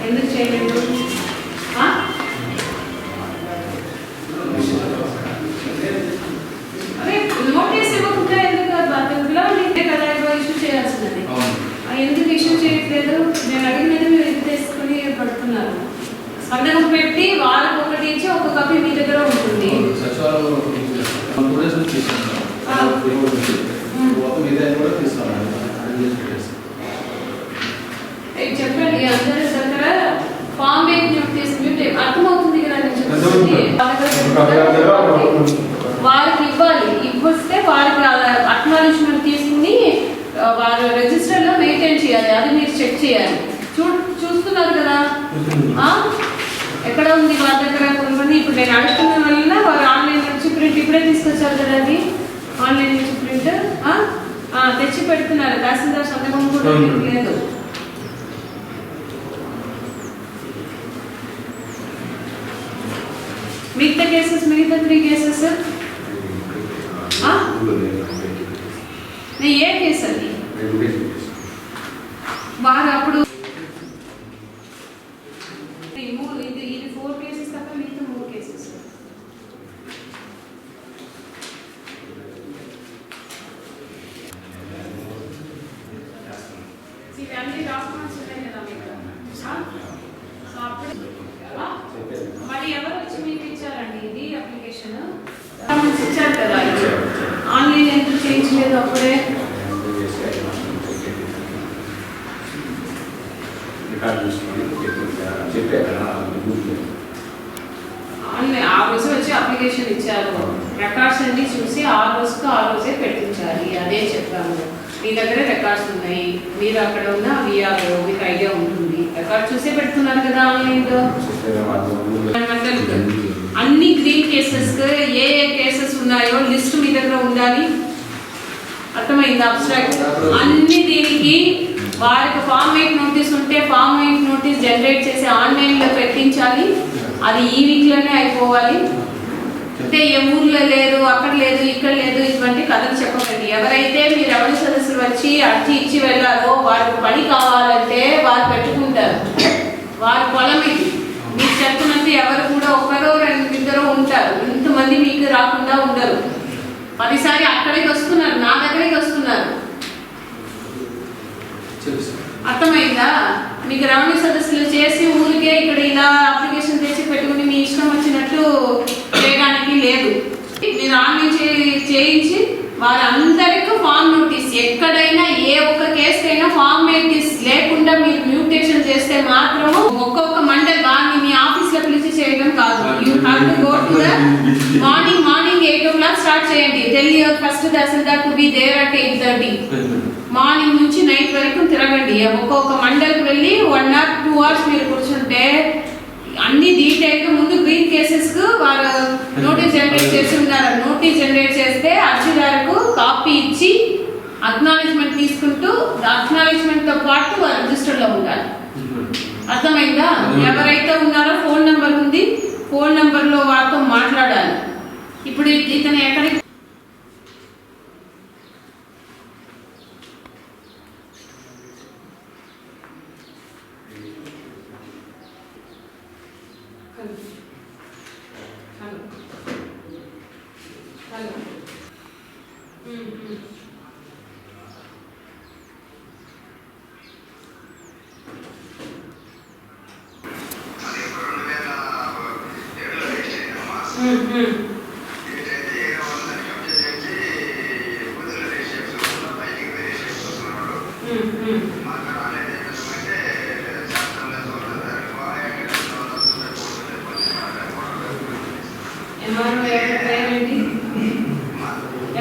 ఎందుకు చేయలేదు? అదే నోటీస్ ఇవ్వకుండా ఎందుకు బాధ్యతలో నీకే కదా ఇష్యూ చేయాల్సిందని ఎందుకు ఇష్యూ చేయట్లేదు? నేను అడిగినది మీరు ఇది తీసుకుని పడుతున్నారు. సంతకం పెట్టి వాళ్ళకి ఒకటి ఇచ్చి ఒక కాపీ మీ దగ్గర ఉంటుంది. చెప్పండి అందరి దగ్గర ఫామ్ తీసుకుంటే అర్థమవుతుంది కదా. వాళ్ళకి ఇవ్వాలి, ఇవ్వస్తే వాళ్ళకి అక్నాలెడ్జ్మెంట్ తీసుకుని వాళ్ళు రిజిస్టర్ లో మెయింటైన్ చేయాలి. అది మీరు చెక్ చేయాలి. చూస్తున్నారు కదా ఎక్కడ ఉంది వాళ్ళ దగ్గర. కొంతమంది ఇప్పుడు నేను అడుగుతున్న వల్ల వారు ఆన్లైన్ నుంచి ప్రింట్ ఇప్పుడే తీసుకొచ్చారు కదా, అది ఆన్లైన్ నుంచి ప్రింట్ తెచ్చి పెడుతున్నారు. తహసీల్దార్ సంతకం కూడా లేదు. మిగతా కేసెస్, మిగతా 3 కేసెస్ ఏ కేసు అది? వారు అప్పుడు ఇది 4 కేసెస్ తప్ప మిగతా 3 కేసెస్. ఇవన్నీ డాక్యుమెంట్స్ ఉన్నాయి కదా మీకు. సో అప్పుడు మరి ఎవరు వచ్చి మీకు ఇచ్చారండి ఇది అప్లికేషన్? ఇచ్చారు కదా, ఆన్లైన్ ఎందుకు చేయించలేదు అప్పుడే? ఆ రోజు వచ్చి అప్లికేషన్ ఇచ్చారు. రికార్డ్స్ అన్ని చూసి ఆ రోజుకు ఆ రోజే పెట్టించాలి. అదే చెప్పాము. మీ దగ్గర రికార్డ్స్ ఉన్నాయి, మీరు అక్కడ ఉన్న విఆర్ఓ మీకు ఐడియా ఉంటుంది. రికార్డ్ చూసే పెడుతున్నారు కదా ఆన్లైన్లో. అన్ని గ్రీన్ కేసెస్ ఏ కేసెస్ ఉన్నాయో లిస్ట్ మీ దగ్గర ఉండాలి. అర్థమైంది? అబ్స్ట్రాక్ట్ అన్ని దీనికి వారికి ఫామ్ 8 నోటీస్ ఉంటే ఫామ్ 8 నోటీస్ జనరేట్ చేసి ఆన్లైన్లో పెట్టించాలి. అది ఈ వీక్లోనే అయిపోవాలి. అంటే ఏ ఊర్లో లేదు, అక్కడ లేదు, ఇక్కడ లేదు, ఇటువంటి కథలు చెప్పకండి. ఎవరైతే మీ రెవెన్యూ సదస్సులు వచ్చి అర్జీ ఇచ్చి వెళ్ళారో వారికి పని కావాలంటే వారు పెట్టుకుంటారు. వారి పొలం ఇది. మీకు చెప్పినంత ఎవరు కూడా ఒకరో 2 ఉంటారు. ఇంతమంది మీకు రాకుండా ఉండరు. 10 సారి అక్కడికి వస్తున్నారు, నా దగ్గరికి వస్తున్నారు. అర్థమైందా? మీకు రెవెన్యూ సదస్సులు చేసి ఊరికే ఇక్కడ ఇలా అప్లికేషన్ తెచ్చి పెట్టుకుని మీ ఇష్టం వచ్చినట్లు చేయడానికి లేదు. మీరు ఆన్లైన్ చేయించి వారందరికీ ఫామ్ నోటీస్, ఎక్కడైనా ఏ ఒక్క కేసుకైనా ఫామ్ నోటీస్ లేకుండా మీరు మ్యూటేషన్ చేస్తే మాత్రం ఒక్కొక్క మండల్ వారిని మీ ఆఫీస్లో పిలిచి చేయడం కాదు. You have to go to the morning 8 o'clock start చేయండి. Tell your first tahsildar to be there at 8:30. Morning నుంచి నైట్ వరకు తిరగండి. ఒక్కొక్క మండల్కి వెళ్ళి 1 or 2 hours మీరు కూర్చుంటే అన్ని డీటెయిల్గా ముందు గ్రీన్ కేసెస్ కు వారు నోటీస్ జనరేట్ చేసి ఉన్నారు. నోటీస్ జనరేట్ చేస్తే అర్జీదారుకు కాపీ ఇచ్చి అక్నాలెడ్జ్మెంట్ తీసుకుంటూ అక్నాలెడ్జ్మెంట్ తో పాటు వారు రిజిస్టర్లో ఉండాలి. అర్థమైందా? ఎవరైతే ఉన్నారో ఫోన్ నెంబర్ ఉంది, ఫోన్ నెంబర్లో వారితో మాట్లాడాలి. ఇప్పుడు ఇతను ఎక్కడికి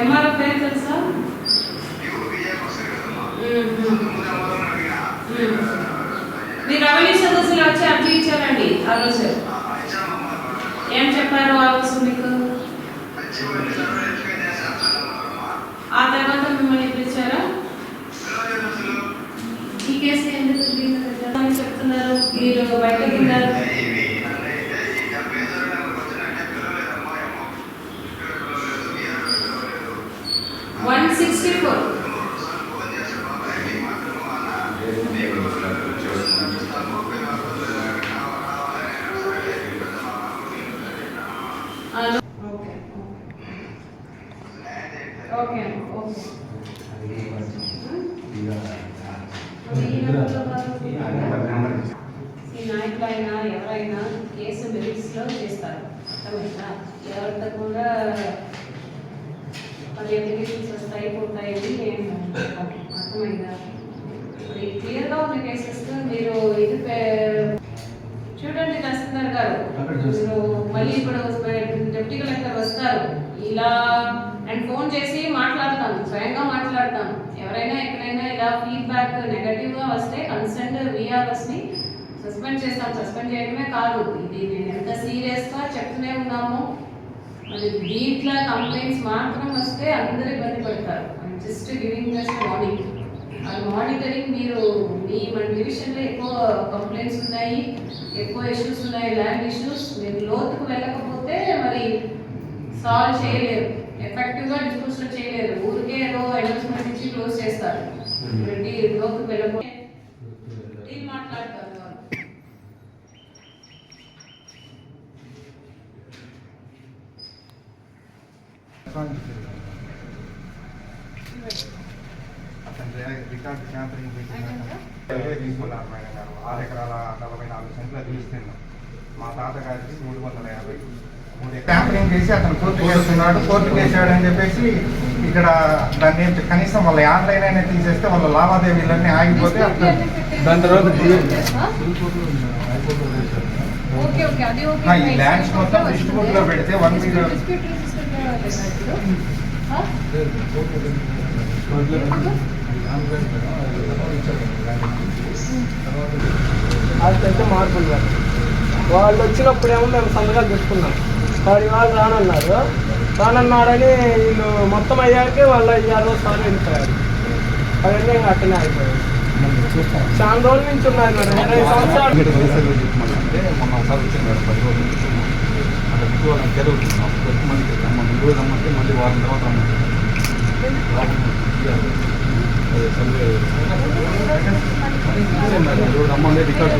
ఎంఆర్ఓ పేరు తెలుసా? మీరు రెవెన్యూ సదస్సులు వచ్చి అర్జీ ఇచ్చారండి ఆ రోజు. ఏం చెప్పారు ఆ రోజు మీకు? ఓకే ఓకే ఓకే ఈ నాయకులైనా ఎవరైనా కేసు మెరిట్స్లో చేస్తారు, అర్థమైందా? ఎవరితో కూడా మరి అప్లికేషన్స్ వస్తాయి పోతాయి నేను అర్థమైందా? ఇప్పుడు క్లియర్గా ఉన్న కేసెస్ మీరు ఇది చూడండి తహసీల్దార్ గారు, మీరు మళ్ళీ ఇప్పుడు డిప్యూటీ కలెక్టర్ వస్తారు, ఇలా అండ్ ఫోన్ చేసి మాట్లాడతాను, స్వయంగా మాట్లాడతాను. ఎవరైనా ఎక్కడైనా ఇలా ఫీడ్బ్యాక్ నెగటివ్గా వస్తే కన్సర్న్ విఆర్ఎస్ని సస్పెండ్ చేస్తాం. సస్పెండ్ చేయడమే కాదు, ఇది నేను ఎంత సీరియస్గా చెప్తూనే ఉన్నాము. మరి దీంట్లో కంప్లైంట్స్ మాత్రం వస్తే అందరూ ఇబ్బంది పడతారు. Just giving just warning. ఆ మానిటరింగ్ మీరు మన డివిజన్లో ఎక్కువ కంప్లైంట్స్ ఉన్నాయి, ఎక్కువ ఇష్యూస్ ఉన్నాయి, ల్యాండ్ ఇష్యూస్. మీరు లోతుకు వెళ్ళకపోతే మరి సాల్వ్ చేయలేరు, ఎఫెక్టివ్గా డిస్పోజల్ చేయలేరు. ఊరికే ఏదో అనౌన్స్మెంట్ ఇచ్చి క్లోజ్ చేస్తారు. లోతుకు వెళ్ళకపోతే మాట్లాడతారు. రికార్డు ట్యాంపరింగ్ తీసుకున్నారు మేడం గారు. 6 ఎకరాల 44 సెంట్లు తీసుకున్నాం. మా తాతగారికి 350 ట్యాంపరింగ్ చేసి అతను కోర్టు వేస్తున్నాడు. కోర్టు వేసాడు అని చెప్పేసి ఇక్కడ దాన్ని కనీసం వాళ్ళ ఆన్లైన్ అయినా తీసేస్తే వాళ్ళ లావాదేవీలన్నీ ఆగిపోతే దాని తర్వాత ఈ ల్యాండ్స్ మొత్తం డిస్ట్రిబ్యూట్ లో పెడితే 1 million అదంటే మార్పులు వాళ్ళు వచ్చినప్పుడేమో మేము సంతకాలు పెట్టుకున్నాం. వాడి వాళ్ళు రానన్నాడని వీళ్ళు మొత్తం అయ్యాకే వాళ్ళు 5-6 సార్లు వెళ్ళిపోయారు. అవన్నీ అట్టనే అయిపోయాయి. చాలా రోజుల నుంచి ఉన్నాయి మేడం, 20 సంవత్సరాలు. మొన్న ఒకసారి వచ్చింది మేడం, 10 రోజులు అక్కడ విజయవాడని జరుగుతున్నాం. 10 మందికి రమ్మంటే ఈరోజు రమ్మంటే మళ్ళీ వారం తర్వాత రమ్మంటే రమ్మంటే రికార్డు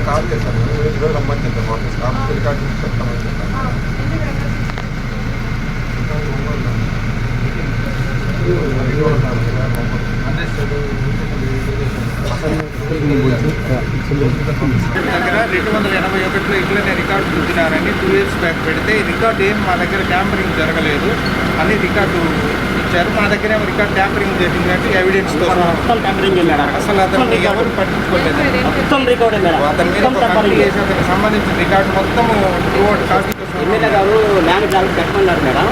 కాల్ చేశాను. ఈరోజు రమ్మని చెప్తాను, ఆఫీస్ రికార్డు చెప్తామని చెప్పాను. దగ్గర 281లో ఇట్లనే రికార్డు చూసినారని 2 years బ్యాక్ పెడితే ఈ రికార్డు ఏం మా దగ్గర ట్యాంపరింగ్ జరగలేదు అని రికార్డు ఇచ్చారు. మా దగ్గర ఏమో రికార్డు ట్యాంపరింగ్ జరిగిందంటే ఎవిడెన్స్తో అసలు అతను ఎవరు పట్టించుకోలేదు. అతని మీద కంప్లైంట్ చేసి అతనికి సంబంధించిన రికార్డు మొత్తం కాపీ ఎమ్మెల్యే గారు ల్యాండ్ జాగ్రత్త పెట్టమన్నారు మేడం.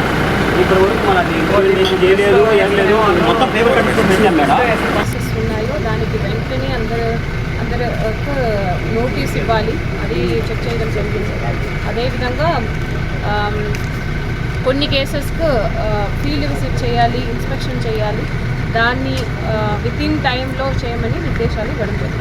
ఇప్పుడు వరకు మనకి ఇంప్లిమెంటేషన్ చేయలేదు, ఏం లేదు, మొత్తం పేపర్ కట్టించుకొని పెట్టాం మేడం. ప్రాసెస్ ఉన్నాయో దానికి వెంటనే అందరూ నోటీస్ ఇవ్వాలి, అది చెక్ చేయడం జరిగింది. అదేవిధంగా కొన్ని కేసెస్కు ఫీల్డ్ విజిట్ చేయాలి, ఇన్స్పెక్షన్ చేయాలి, దాన్ని విత్ ఇన్ టైంలో చేయమని నిర్దేశాలు ఇవ్వడం జరిగింది.